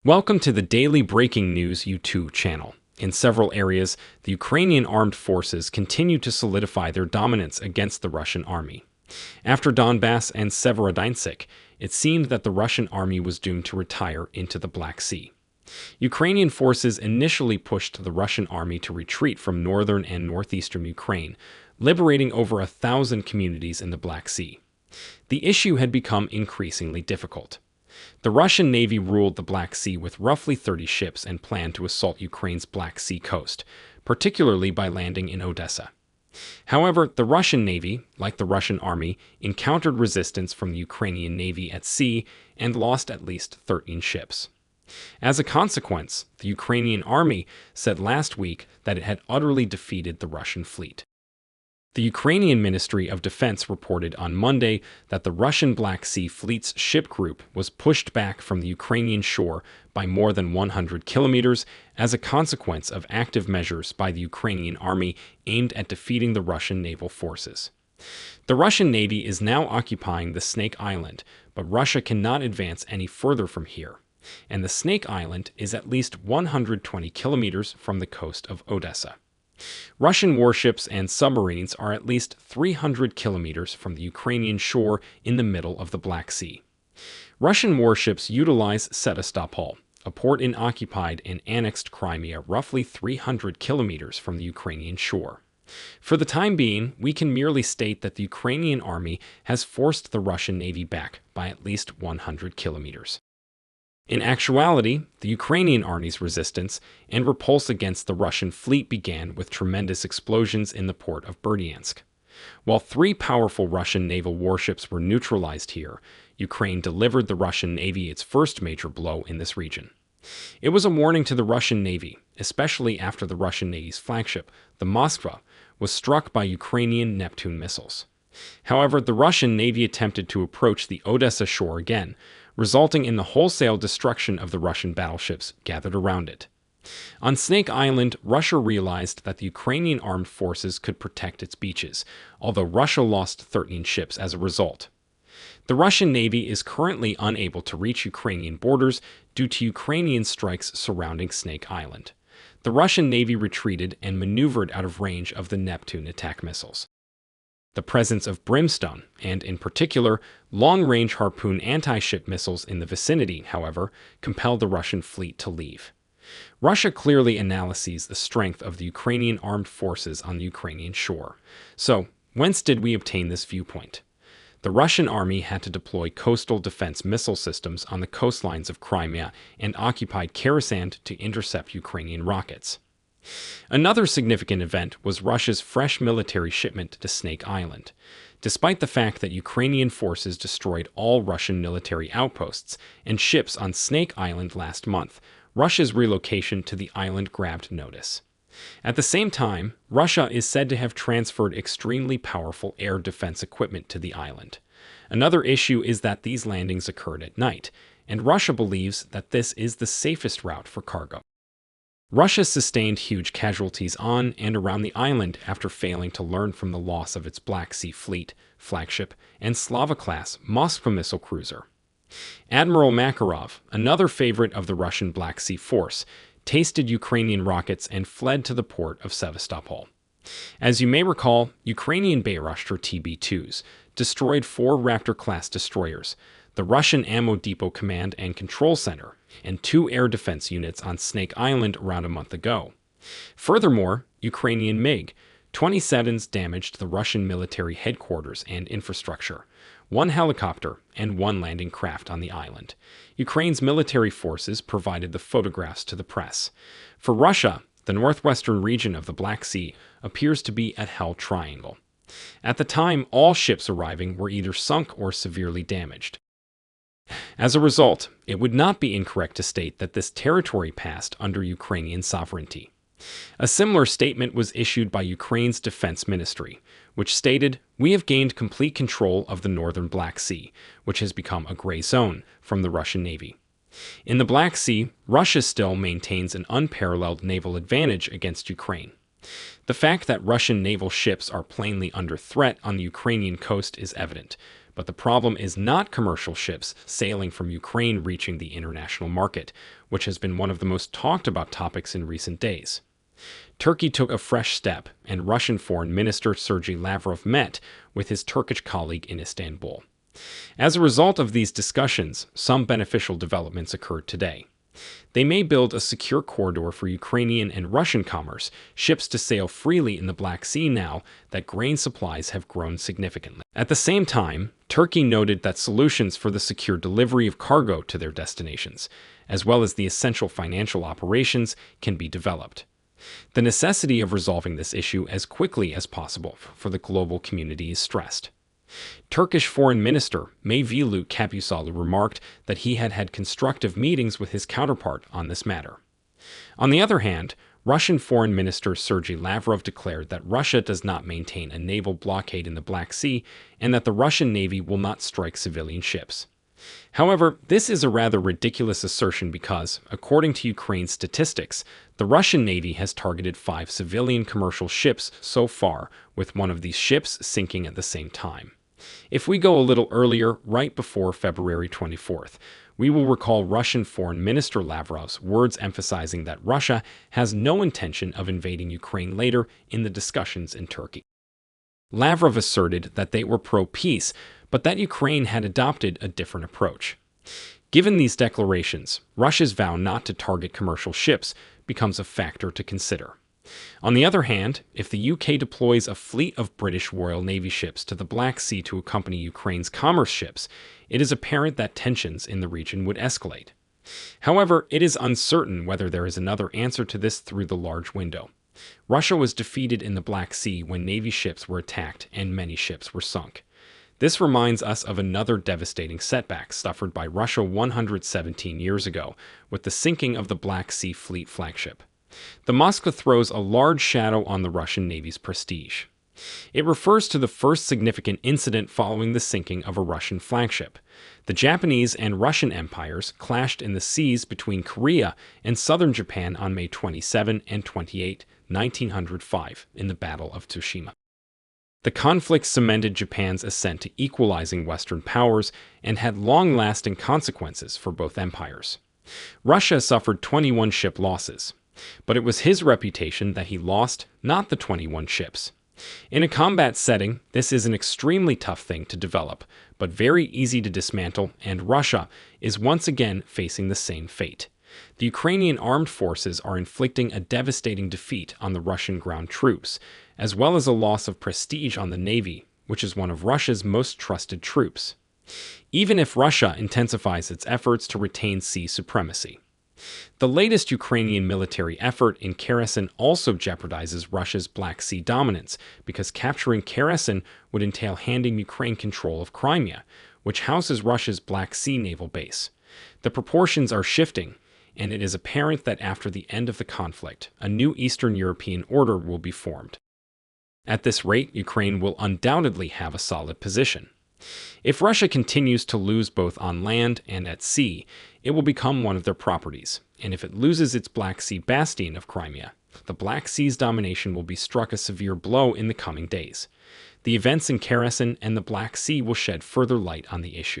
Welcome to the Daily Breaking News YouTube channel. In several areas, the Ukrainian armed forces continue to solidify their dominance against the Russian army. After Donbass and Severodynetsik, it seemed that the Russian army was doomed to retire into the Black Sea. Ukrainian forces initially pushed the Russian army to retreat from northern and northeastern Ukraine, liberating over 1,000 communities in the Black Sea. The issue had become increasingly difficult. The Russian Navy ruled the Black Sea with roughly 30 ships and planned to assault Ukraine's Black Sea coast, particularly by landing in Odessa. However, the Russian Navy, like the Russian army, encountered resistance from the Ukrainian Navy at sea and lost at least 13 ships. As a consequence, the Ukrainian army said last week that it had utterly defeated the Russian fleet. The Ukrainian Ministry of Defense reported on Monday that the Russian Black Sea Fleet's ship group was pushed back from the Ukrainian shore by more than 100 kilometers as a consequence of active measures by the Ukrainian army aimed at defeating the Russian naval forces. The Russian Navy is now occupying the Snake Island, but Russia cannot advance any further from here, and the Snake Island is at least 120 kilometers from the coast of Odessa. Russian warships and submarines are at least 300 kilometers from the Ukrainian shore in the middle of the Black Sea. Russian warships utilize Sevastopol, a port in occupied and annexed Crimea roughly 300 kilometers from the Ukrainian shore. For the time being, we can merely state that the Ukrainian army has forced the Russian Navy back by at least 100 kilometers. In actuality, the Ukrainian army's resistance and repulse against the Russian fleet began with tremendous explosions in the port of Berdyansk. While 3 powerful Russian naval warships were neutralized here, Ukraine delivered the Russian Navy its first major blow in this region. It was a warning to the Russian Navy, especially after the Russian Navy's flagship, the Moskva, was struck by Ukrainian Neptune missiles. However, the Russian Navy attempted to approach the Odessa shore again, resulting in the wholesale destruction of the Russian battleships gathered around it. On Snake Island, Russia realized that the Ukrainian armed forces could protect its beaches, although Russia lost 13 ships as a result. The Russian Navy is currently unable to reach Ukrainian borders due to Ukrainian strikes surrounding Snake Island. The Russian Navy retreated and maneuvered out of range of the Neptune attack missiles. The presence of brimstone, and in particular, long-range Harpoon anti-ship missiles in the vicinity, however, compelled the Russian fleet to leave. Russia clearly analyses the strength of the Ukrainian armed forces on the Ukrainian shore. So, whence did we obtain this viewpoint? The Russian army had to deploy coastal defense missile systems on the coastlines of Crimea and occupied Kherson to intercept Ukrainian rockets. Another significant event was Russia's fresh military shipment to Snake Island. Despite the fact that Ukrainian forces destroyed all Russian military outposts and ships on Snake Island last month, Russia's relocation to the island grabbed notice. At the same time, Russia is said to have transferred extremely powerful air defense equipment to the island. Another issue is that these landings occurred at night, and Russia believes that this is the safest route for cargo. Russia sustained huge casualties on and around the island after failing to learn from the loss of its Black Sea Fleet, flagship, and Slava-class Moskva missile cruiser. Admiral Makarov, another favorite of the Russian Black Sea Force, tasted Ukrainian rockets and fled to the port of Sevastopol. As you may recall, Ukrainian Bayraktar TB2s destroyed 4 Raptor-class destroyers, the Russian Ammo Depot Command and Control Center, and 2 air defense units on Snake Island around a month ago. Furthermore, Ukrainian MiG-27s damaged the Russian military headquarters and infrastructure, 1 helicopter, and 1 landing craft on the island. Ukraine's military forces provided the photographs to the press. For Russia, the northwestern region of the Black Sea appears to be a hell triangle. At the time, all ships arriving were either sunk or severely damaged. As a result, it would not be incorrect to state that this territory passed under Ukrainian sovereignty. A similar statement was issued by Ukraine's defense ministry, which stated, "We have gained complete control of the northern Black Sea, which has become a gray zone," from the Russian Navy. In the Black Sea, Russia still maintains an unparalleled naval advantage against Ukraine. The fact that Russian naval ships are plainly under threat on the Ukrainian coast is evident, but But the problem is not commercial ships sailing from Ukraine reaching the international market, which has been one of the most talked about topics in recent days. Turkey took a fresh step, and Russian Foreign Minister Sergei Lavrov met with his Turkish colleague in Istanbul. As a result of these discussions, some beneficial developments occurred today. They may build a secure corridor for Ukrainian and Russian commerce, ships to sail freely in the Black Sea now that grain supplies have grown significantly. At the same time, Turkey noted that solutions for the secure delivery of cargo to their destinations, as well as the essential financial operations, can be developed. The necessity of resolving this issue as quickly as possible for the global community is stressed. Turkish Foreign Minister Mevlut Cavusoglu remarked that he had had constructive meetings with his counterpart on this matter. On the other hand, Russian Foreign Minister Sergei Lavrov declared that Russia does not maintain a naval blockade in the Black Sea and that the Russian Navy will not strike civilian ships. However, this is a rather ridiculous assertion because, according to Ukraine's statistics, the Russian Navy has targeted 5 civilian commercial ships so far, with one of these ships sinking at the same time. If we go a little earlier, right before February 24th, we will recall Russian Foreign Minister Lavrov's words emphasizing that Russia has no intention of invading Ukraine later in the discussions in Turkey. Lavrov asserted that they were pro-peace, but that Ukraine had adopted a different approach. Given these declarations, Russia's vow not to target commercial ships becomes a factor to consider. On the other hand, if the UK deploys a fleet of British Royal Navy ships to the Black Sea to accompany Ukraine's commerce ships, it is apparent that tensions in the region would escalate. However, it is uncertain whether there is another answer to this through the large window. Russia was defeated in the Black Sea when Navy ships were attacked and many ships were sunk. This reminds us of another devastating setback suffered by Russia 117 years ago with the sinking of the Black Sea Fleet flagship. The Moskva throws a large shadow on the Russian Navy's prestige. It refers to the first significant incident following the sinking of a Russian flagship. The Japanese and Russian empires clashed in the seas between Korea and southern Japan on May 27 and 28, 1905, in the Battle of Tsushima. The conflict cemented Japan's ascent to equalizing Western powers and had long-lasting consequences for both empires. Russia suffered 21 ship losses, but it was his reputation that he lost, not the 21 ships. In a combat setting, this is an extremely tough thing to develop, but very easy to dismantle, and Russia is once again facing the same fate. The Ukrainian armed forces are inflicting a devastating defeat on the Russian ground troops, as well as a loss of prestige on the Navy, which is one of Russia's most trusted troops, even if Russia intensifies its efforts to retain sea supremacy. The latest Ukrainian military effort in Kherson also jeopardizes Russia's Black Sea dominance because capturing Kherson would entail handing Ukraine control of Crimea, which houses Russia's Black Sea naval base. The proportions are shifting, and it is apparent that after the end of the conflict, a new Eastern European order will be formed. At this rate, Ukraine will undoubtedly have a solid position. If Russia continues to lose both on land and at sea, it will become one of their properties, and if it loses its Black Sea bastion of Crimea, the Black Sea's domination will be struck a severe blow in the coming days. The events in Kherson and the Black Sea will shed further light on the issue.